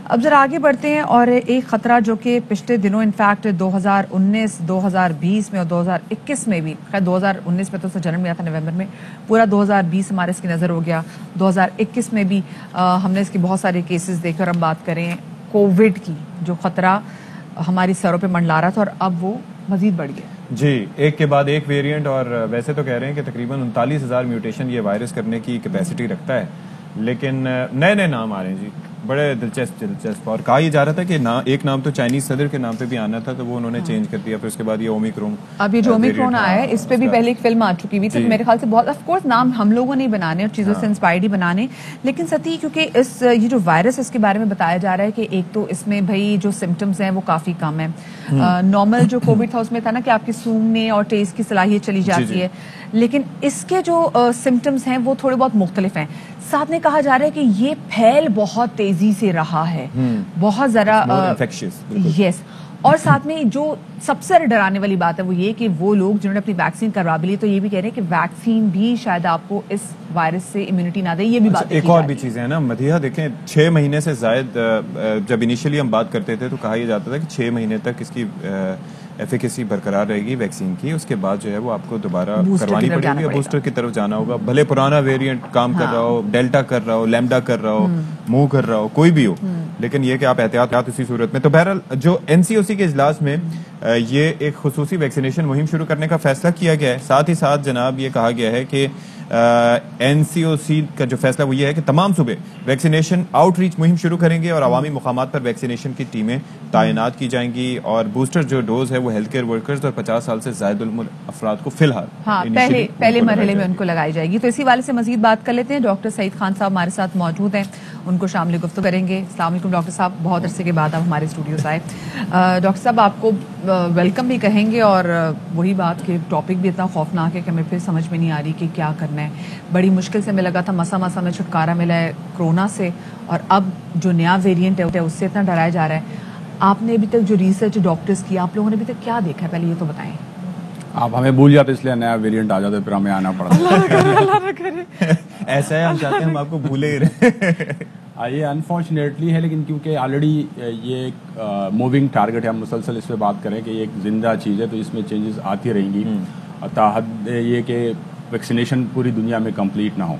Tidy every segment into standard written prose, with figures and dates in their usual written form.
اب ذرا آگے بڑھتے ہیں اور ایک خطرہ جو کہ پچھلے دنوں انفیکٹ 2019 2020 میں اور 2021 میں بھی، خیر 2019 میں تو اس جنم لیا تھا نومبر میں، پورا 2020 ہمارے اس کی نظر ہو گیا، 2021 میں بھی ہم نے اس کی بہت سارے کیسز دیکھ کر ہم بات کریں کووڈ کی، جو خطرہ ہماری سروں پہ منڈلا رہا تھا اور اب وہ مزید بڑھ گیا جی، ایک کے بعد ایک ویریئنٹ. اور ویسے تو کہہ رہے ہیں کہ تقریباً 39,000 میوٹیشن یہ وائرس کرنے کی کیپیسٹی رکھتا ہے، لیکن نئے نئے نام آ رہے ہیں جی، بڑے دلچسپ. اور کہا یہ جا رہا تھا کہ ایک نام تو چائنیز صدر کے نام پہ بھی آنا تھا، تو وہ انہوں نے چینج کر دیا. پھر اس کے بعد یہ اومیکرون، اب یہ جو اومیکرون آیا ہے اس پہ بھی پہلے ایک فلم آ چکی ہوئی تھی. میرے خیال سے بہت آف کورس نام ہم لوگوں نے بنانے اور چیزوں سے انسپائرڈ ہی بنانے، لیکن ستی کیونکہ یہ جو وائرس اس کے بارے میں بتایا جا رہا ہے کہ ایک تو اس میں بھائی جو سمٹمز ہیں وہ کافی کم ہیں. نارمل جو کووڈ تھا اس میں تھا نا کہ آپ کی سونگنے اور ٹیسٹ کی صلاحیت چلی جاتی ہے، لیکن اس کے جو سمٹمز ہیں وہ تھوڑے بہت مختلف ہیں. ساتھ میں کہا جا رہا ہے کہ یہ پھیل بہت تیزی سے رہا ہے، بہت ذرا یس. اور ساتھ میں جو سب سے ڈرانے والی بات ہے وہ یہ کہ وہ لوگ جنہوں نے اپنی ویکسین کروا بھی لی تو یہ بھی کہہ رہے ہیں کہ ویکسین بھی شاید آپ کو اس وائرس سے امیونٹی نہ دے. یہ بھی بات ایک اور بھی چیزیں ہیں نا مدیحہ، دیکھیں 6 مہینے سے زائد جب انیشیلی ہم بات کرتے تھے تو کہا یہ جاتا تھا کہ 6 مہینے تک اس کی ایفیکیسی برقرار رہے گی ویکسین کی، اس کے بعد جو ہے وہ آپ کو دوبارہ کروانی پڑے گی، بوسٹر کی طرف جانا ہوگا. بھلے پرانا ویریئنٹ کام کر رہا ہو، ڈیلٹا کر رہا ہو، لیمڈا کر رہا ہو، موو کر رہا ہو، کوئی بھی ہو، لیکن یہ کہ آپ احتیاط اسی صورت میں. تو بہرحال جو NCOC کے اجلاس میں یہ ایک خصوصی ویکسینیشن مہم شروع کرنے کا فیصلہ کیا گیا ہے. ساتھ ہی ساتھ جناب یہ کہا گیا ہے کہ NCOC کا جو فیصلہ وہ یہ ہے کہ تمام صوبے ویکسینیشن آؤٹ ریچ مہم شروع کریں گے اور عوامی مقامات پر ویکسینیشن کی ٹیمیں تعینات کی جائیں گی. اور بوسٹر جو ڈوز ہے وہ ہیلتھ کیئر ورکرز اور 50 سال سے زائد العمر افراد کو فی الحال پہلے مرحلے میں ان کو لگائی جائے گی. تو اسی والے سے مزید بات کر لیتے ہیں. ڈاکٹر سعید خان صاحب ہمارے ساتھ موجود ہیں، ان کو شامل گفتگو کریں گے. السلام علیکم ڈاکٹر صاحب، بہت عرصے کے بعد آپ ہمارے اسٹوڈیوز آئے. ڈاکٹر صاحب آپ کو ویلکم بھی کہیں گے، اور وہی بات کہ ٹاپک بھی اتنا خوفناک ہے کہ ہمیں پھر سمجھ میں نہیں آ رہی کہ کیا کرنا ہے. بڑی مشکل سے ہمیں لگا تھا مسا میں چھٹکارا ملا ہے کورونا سے، اور اب جو نیا ویریئنٹ ہے اس سے اتنا ڈرایا جا رہا ہے. آپ نے ابھی تک جو ریسرچ ڈاکٹرز کی، آپ لوگوں نے ابھی تک کیا دیکھا ہے، پہلے یہ تو بتائیں. آپ ہمیں بھول جاتے اس لیے نیا ویریئنٹ آ جاتا ہے، پھر ہمیں آنا پڑتا ہے. ایسا ہے، ہم چاہتے ہیں ہم آپ کو بھولے ہی رہے. یہ انفارچونیٹلی ہے، لیکن کیونکہ آلریڈی یہ ایک موونگ ٹارگٹ ہے، ہم مسلسل اس پہ بات کریں کہ یہ ایک زندہ چیز ہے، تو اس میں چینجز آتی رہیں گی تاحد یہ کہ ویکسینیشن پوری دنیا میں کمپلیٹ نہ ہو.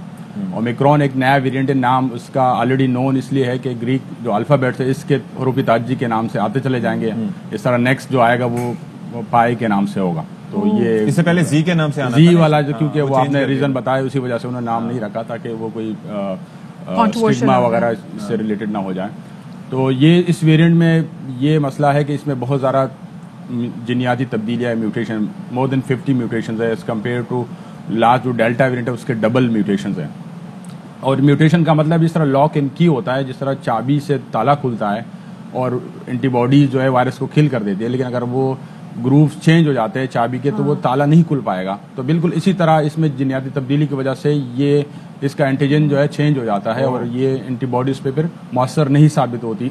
اومیکرون ایک نیا ویریئنٹ ہے، نام اس کا آلریڈی نون اس لیے ہے کہ گریک جو الفابیٹس ہے اس کے حروف تاجی کے نام سے آتے چلے جائیں گے. اس طرح نیکسٹ جو آئے گا وہ پائے کے نام سے ہوگا. تو یہ اس سے پہلے زی کے نام سے آنا زی والا جو کیونکہ وہ آپ نے ریزن بتایا اسی وجہ سے انہوں نے نام نہیں رکھا تاکہ وہ کوئی اسٹگما وغیرہ اس سے ریلیٹڈ نہ ہو جائیں. تو یہ اس ویریئنٹ میں یہ مسئلہ ہے کہ اس میں بہت زیادہ جینیاتی تبدیلیاں ہے، میوٹیشن مور دین 50 میوٹیشنز ہے ایز کمپیئر ٹو لاسٹ جو ڈیلٹا ویریئنٹ ہے اس کے ڈبل میوٹیشنز ہیں. اور میوٹیشن کا مطلب اس طرح لاک اینڈ کی ہوتا ہے، جس طرح چابی سے تالا کھلتا ہے اور اینٹی باڈی جو ہے وائرس کو کل کر دیتی ہے، لیکن اگر وہ گروپس چینج ہو جاتے ہیں چابی کے تو وہ تالا نہیں کھل پائے گا. تو بالکل اسی طرح اس میں جینیاتی تبدیلی کی وجہ سے یہ اس کا اینٹیجن جو ہے چینج ہو جاتا ہے اور یہ اینٹی باڈیز پہ پھر مؤثر نہیں ثابت ہوتی.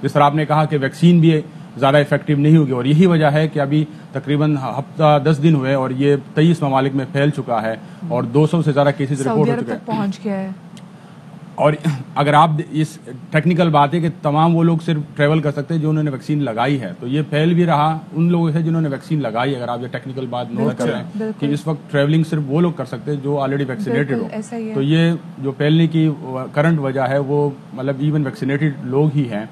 جس طرح آپ نے کہا کہ ویکسین بھی زیادہ افیکٹو نہیں ہوگی، اور یہی وجہ ہے کہ ابھی تقریباً ہفتہ 10 دن ہوئے اور یہ 23 ممالک میں پھیل چکا ہے اور 200 سے زیادہ کیسز رپورٹ ہو چکے ہیں. پہنچ گیا ہے. اور اگر آپ اس ٹیکنیکل بات ہے کہ تمام وہ لوگ صرف ٹریول کر سکتے ہیں جو انہوں نے ویکسین لگائی ہے، تو یہ پھیل بھی رہا ان لوگوں سے جنہوں نے ویکسین لگائی. اگر آپ یہ ٹیکنیکل بات نوٹ کریں کہ اس وقت ٹریولنگ صرف وہ لوگ کر سکتے ہیں جو آلریڈی ویکسینیٹڈ ہو. تو یہ جو پھیلنے کی کرنٹ وجہ ہے وہ مطلب ایون ویکسینیٹڈ لوگ ہی ہیں.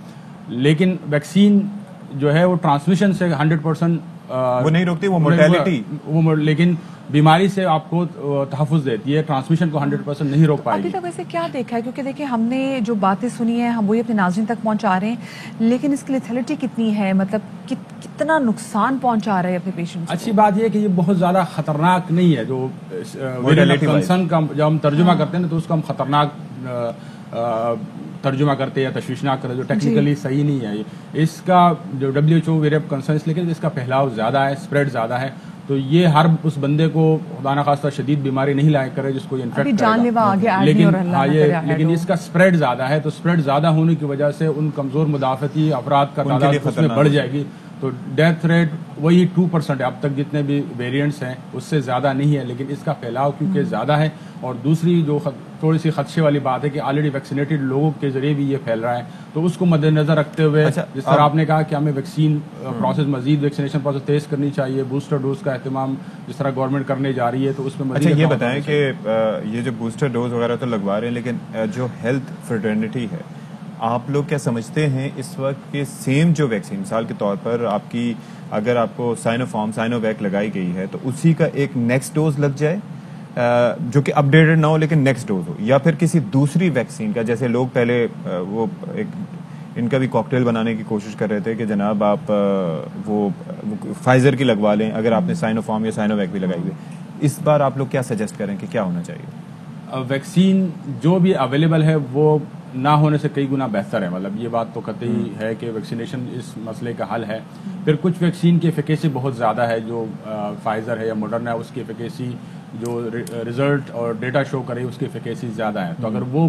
لیکن ویکسین جو ہے وہ ٹرانسمیشن سے 100% وہ نہیں روکتی، وہ مورٹیلٹی لیکن بیماری سے آپ کو تحفظ دیتی ہے، ٹرانسمیشن کو 100% نہیں روک پائے گی. ابھی تک ویسے کیا دیکھا ہے؟ کیونکہ دیکھیں ہم نے جو باتیں سنی ہیں ہم وہی اپنے ناظرین تک پہنچا رہے ہیں، لیکن اس کی لیتھلٹی کتنی ہے، مطلب کتنا نقصان پہنچا رہے ہیں اپنے پیشنٹس. اچھی بات یہ ہے کہ یہ بہت زیادہ خطرناک نہیں ہے. جو کنسرن کا جب ہم ترجمہ کرتے ہیں نا تو اس کو ہم خطرناک ترجمہ کرتے ہیں یا تشویشناک کرتے ہیں، جو ٹیکنیکلی صحیح نہیں ہے. اس کا جو WHO ویری آف کنسرن اس لیکن اس کا پھیلاؤ زیادہ ہے، اسپریڈ زیادہ ہے. تو یہ ہر اس بندے کو خدا نخواستہ شدید بیماری نہیں لائق کرے جس کو یہ انفیکٹ کرے گا، لیکن اس کا اسپریڈ زیادہ ہے. تو اسپریڈ زیادہ ہونے کی وجہ سے ان کمزور مدافعتی افراد کا تعداد اس میں بڑھ جائے گی. تو ڈیتھ ریٹ وہی 2% ہے اب تک جتنے بھی ویریئنٹس ہیں اس سے زیادہ نہیں ہے, لیکن اس کا پھیلاؤ کیونکہ زیادہ ہے, اور دوسری جو تھوڑی سی خدشے والی بات ہے کہ آلریڈی ویکسینیٹڈ لوگوں کے ذریعے بھی یہ پھیل رہا ہے, تو اس کو مد نظر رکھتے ہوئے جس طرح آپ نے کہا کہ ہمیں ویکسین پروسیس مزید ویکسینیشن پروسیس تیز کرنی چاہیے, بوسٹر ڈوز کا اہتمام جس طرح گورنمنٹ کرنے جا رہی ہے تو اس میں مزید. اچھا یہ بتائیں کہ یہ جو بوسٹر ڈوز وغیرہ تو لگوا رہے ہیں, لیکن جو ہیلتھ فرٹرنیٹی ہے آپ لوگ کیا سمجھتے ہیں اس وقت کہ سیم جو ویکسین مثال کے طور پر آپ کی اگر آپ کو سائنوویک لگائی گئی ہے تو اسی کا ایک نیکسٹ ڈوز لگ جائے جو کہ اپ ڈیٹڈ نہ ہو لیکن نیکسٹ ڈوز ہو, یا پھر کسی دوسری ویکسین کا, جیسے لوگ پہلے وہ ایک ان کا بھی کاکٹیل بنانے کی کوشش کر رہے تھے کہ جناب آپ وہ فائزر کی لگوا لیں اگر آپ نے سائنوفارم یا سائنوویک بھی لگائی ہوئی. اس بار آپ لوگ کیا سجیسٹ کریں کہ کیا ہونا چاہیے؟ ویکسین جو بھی اویلیبل ہے وہ نہ ہونے سے کئی گنا بہتر ہے, مطلب یہ بات تو قطعی ہے کہ ویکسینیشن اس مسئلے کا حل ہے. پھر کچھ ویکسین کی ایفیکیسی بہت زیادہ ہے, جو فائزر ہے یا ماڈرنا ہے اس کی ایفیکیسی جو ریزلٹ اور ڈیٹا شو کرے اس کی ایفیکیسی زیادہ ہے, تو اگر وہ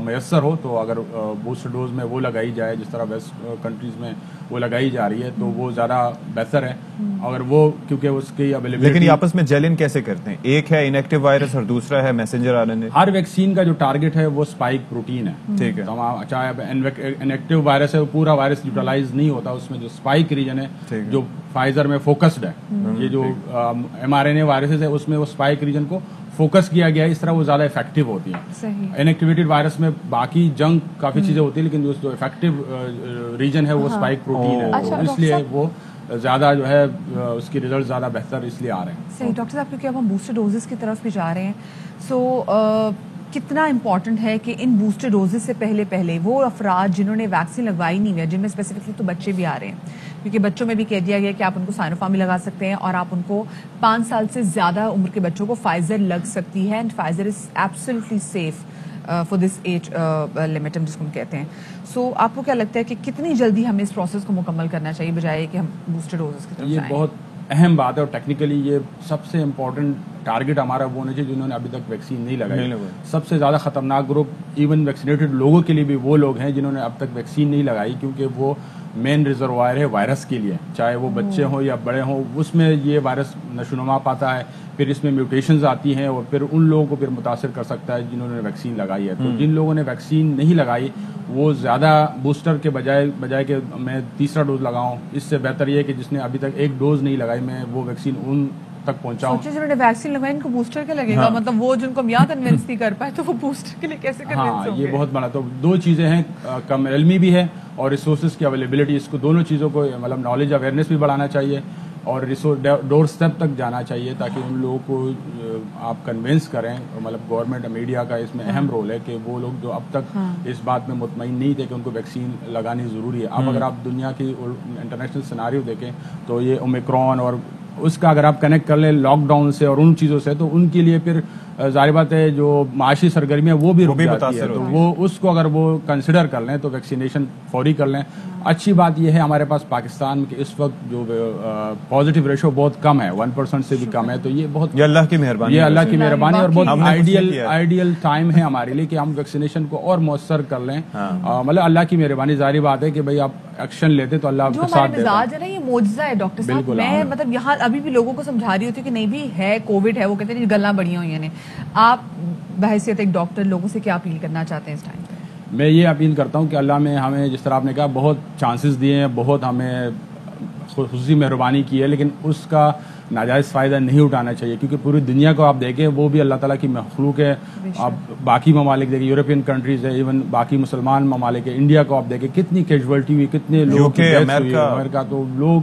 میسر ہو تو اگر بوسٹر ڈوز میں وہ لگائی جائے جس طرح ویسٹ کنٹریز میں وہ لگائی جا رہی ہے تو وہ زیادہ بہتر ہے. اگر وہ کیونکہ اس کی اویلیبلٹی, لیکن یہ آپس میں جیلن کیسے کرتے ہیں؟ ایک ہے انیکٹیو وائرس اور دوسرا ہے میسنجر آر این اے. ہر ویکسین کا جو ٹارگٹ ہے وہ اسپائک پروٹین ہے, ٹھیک ہے, چاہے انیکٹیو وائرس ہے وہ پورا وائرس یوٹیلائز نہیں ہوتا, اس میں جو اسپائک ریجن ہے جو فائزر میں فوکسڈ ہے, یہ جو ایم آر این اے وائرسز ہے اس میں وہ اسپائک ریجن کو فوکس کیا گیا ہے, اس طرح وہ زیادہ افیکٹو ہوتی ہیں. انیکٹیویٹڈ وائرس میں باقی جنگ کافی چیزیں ہوتی ہیں لیکن جو افیکٹو ریجن ہے وہ اسپائک پروٹین ہے, اس لیے وہ زیادہ جو ہے اس کی ریزلٹ زیادہ بہتر اس لیے آ رہے ہیں. صحیح ڈاکٹر صاحب, کیونکہ اب ہم بوسٹر ڈوزز کی طرف بھی جا رہے ہیں, سو کتنا امپورٹنٹ ہے کہ ان بوسٹر ڈوزز سے پہلے وہ افراد جنہوں نے ویکسین لگوائی نہیں ہے, جن میں اسپیسیفکلی تو بچے بھی آ رہے ہیں, کیونکہ بچوں میں بھی کہہ دیا گیا کہ آپ ان کو سائنوفارم بھی لگا سکتے ہیں اور آپ ان کو 5 سال سے زیادہ عمر کے بچوں کو فائزر لگ سکتی ہے, and Pfizer is absolutely safe for this age limit جس کو ہم کہتے ہیں. سو آپ کو کیا لگتا ہے کہ کتنی جلدی ہمیں اس پروسیس کو مکمل کرنا چاہیے بجائے کہ ہم بوسٹر ڈوزز کی طرف جائیں؟ یہ بہت اہم بات ہے, اور ٹیکنیکلی یہ سب سے امپورٹنٹ ٹارگٹ ہمارا وہ ہونا چاہیے جنہوں نے ابھی تک ویکسین نہیں لگائی. سب سے زیادہ خطرناک گروپ ایون ویکسینیٹڈ لوگوں کے لیے بھی وہ لوگ ہیں جنہوں نے اب تک ویکسین نہیں لگائی, کیونکہ وہ مین ریزروائر ہے وائرس کے لیے, چاہے وہ بچے ہوں یا بڑے ہوں, اس میں یہ وائرس نشوونما پاتا ہے, پھر اس میں میوٹیشنز آتی ہیں اور پھر ان لوگوں کو پھر متاثر کر سکتا ہے جنہوں نے ویکسین لگائی ہے. تو جن لوگوں نے ویکسین نہیں لگائی وہ زیادہ بوسٹر کے بجائے کہ میں تیسرا ڈوز لگاؤں, اس سے بہتر یہ ہے کہ جس نے ابھی تک ایک ڈوز نہیں لگائی میں وہ ویکسین ان تک پہنچاؤں. جنہوں نے ویکسین لگائی ان کو بوسٹر کے لگے گا, مطلب وہ جن کو ہم یہاں کنونس نہیں کر پائے تو وہ بوسٹر کے لیے کیسے کنونس ہوں گے؟ یہ بہت بڑا, تو دو چیزیں ہیں, کم علمی بھی ہے اور ریسورسز کی اویلیبلٹی, اس کو دونوں چیزوں کو مطلب نالج اویئرنیس بھی بڑھانا چاہیے اور ڈور اسٹیپ تک جانا چاہیے تاکہ ان لوگوں کو آپ کنوینس کریں. مطلب گورنمنٹ میڈیا کا اس میں اہم رول ہے کہ وہ لوگ جو اب تک اس بات میں مطمئن نہیں تھے کہ ان کو ویکسین لگانی ضروری ہے. اب اگر آپ دنیا کی انٹرنیشنل سیناریو دیکھیں تو یہ اومیکرون اور اس کا اگر آپ کنیکٹ کر لیں لاک ڈاؤن سے اور ان چیزوں سے, تو ان کے لیے پھر ظاہر بات ہے جو معاشی سرگرمیاں وہ بھی رک جاتی ہے, تو وہ اس کو اگر وہ کنسیڈر کر لیں تو ویکسینیشن فوری کر لیں. اچھی بات یہ ہے ہمارے پاس پاکستان کے اس وقت جو پازیٹیو ریشو بہت کم ہے, 1% سے بھی کم ہے, تو یہ بہت اللہ کی مہربانی, یہ اللہ کی مہربانی اور بہت آئیڈیل ٹائم ہے ہمارے لیے کہ ہم ویکسینیشن کو اور مؤثر کر لیں. مطلب اللہ کی مہربانی, ظاہر بات ہے کہ بھائی آپ ایکشن لیتے تو اللہ آپ کا ساتھ دیتا ہے. مزاج ہے نا, یہ معجزہ ہے ڈاکٹر صاحب. میں مطلب یہاں ابھی بھی لوگوں کو سمجھا رہی ہوتی ہوں کہ نہیں بھی ہے کووڈ ہے, وہ کہتے ہیں گلاں بڑی ہوئی ہیں. آپ بحیثیت ایک ڈاکٹر لوگوں سے کیا اپیل کرنا چاہتے ہیں اس ٹائم پہ؟ میں یہ اپیل کرتا ہوں کہ اللہ نے ہمیں جس طرح آپ نے کہا بہت چانسز دیے ہیں, بہت ہمیں خصوصی مہربانی کی ہے, لیکن اس کا ناجائز فائدہ نہیں اٹھانا چاہیے, کیونکہ پوری دنیا کو آپ دیکھیں وہ بھی اللہ تعالیٰ کی مخلوق ہے. آپ باقی ممالک دیکھیں, یورپین کنٹریز ہے, ایون باقی مسلمان ممالک ہے, انڈیا کو آپ دیکھیں کتنی کیجویلٹی ہوئی, کتنے لوگ امریکہ, تو لوگ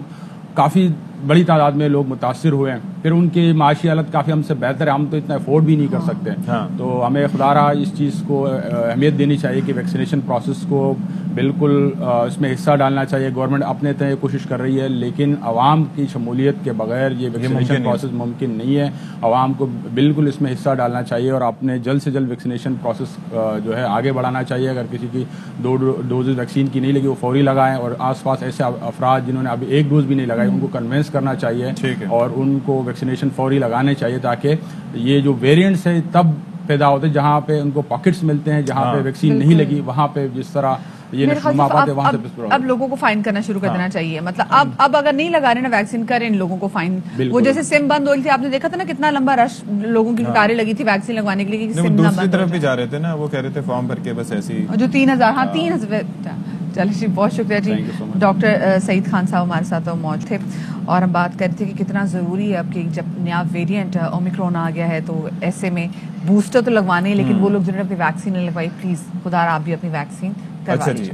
کافی بڑی تعداد میں لوگ متاثر ہوئے ہیں. پھر ان کی معاشی حالت کافی ہم سے بہتر ہے, ہم تو اتنا افورڈ بھی نہیں کر سکتے. تو ہمیں خدا را اس چیز کو اہمیت دینی چاہیے کہ ویکسینیشن پروسیس کو بالکل اس میں حصہ ڈالنا چاہیے. گورنمنٹ اپنے تئیں کوشش کر رہی ہے, لیکن عوام کی شمولیت کے بغیر یہ ویکسینیشن پروسیس ممکن نہیں ہے. عوام کو بالکل اس میں حصہ ڈالنا چاہیے اور اپنے جلد سے جلد ویکسینیشن پروسیس جو ہے آگے بڑھانا چاہیے. اگر کسی کی 2 ڈوزز ویکسین کی نہیں لگی وہ فوری لگائیں, اور آس پاس ایسے افراد جنہوں نے ابھی 1 ڈوز بھی نہیں لگائی ان کو کنوینس کرنا چاہیے اور ان کو ویکسینیشن فوری لگانے چاہیے, تاکہ یہ جو ویریئنٹس ہے تب پیدا ہوتے جہاں پہ ان کو پاکٹس ملتے ہیں, جہاں پہ ویکسین نہیں لگی وہاں پہ جس طرح یہ نشو آباد ہے وہاں سے اب لوگوں کو فائن کرنا شروع کر دینا چاہیے. مطلب اب اگر نہیں لگا رہے نا ویکسین کریں ان لوگوں کو فائن. وہ جیسے سم بند ہو رہی تھی آپ نے دیکھا تھا نا کتنا لمبا رش لوگوں کی قطاریں لگی تھی ویکسین لگوانے کے لیے. دوسری طرف بھی جا رہے تھے نا, وہ کہہ رہے تھے فارم بھر کے بس ایسی جو 3000 3,000. چلے جی بہت شکریہ جی. ڈاکٹر سعید خان صاحب ہمارے ساتھ موجود تھے اور ہم بات کرتے تھے کہ کتنا ضروری ہے اب کہ جب نیا ویریئنٹ اومیکرون آ گیا ہے تو ایسے میں بوسٹر تو لگوانے, لیکن وہ لوگ جنہوں نے اپنی ویکسین نہیں لگوائی پلیز خدا آپ بھی اپنی ویکسین کروا لیجیے.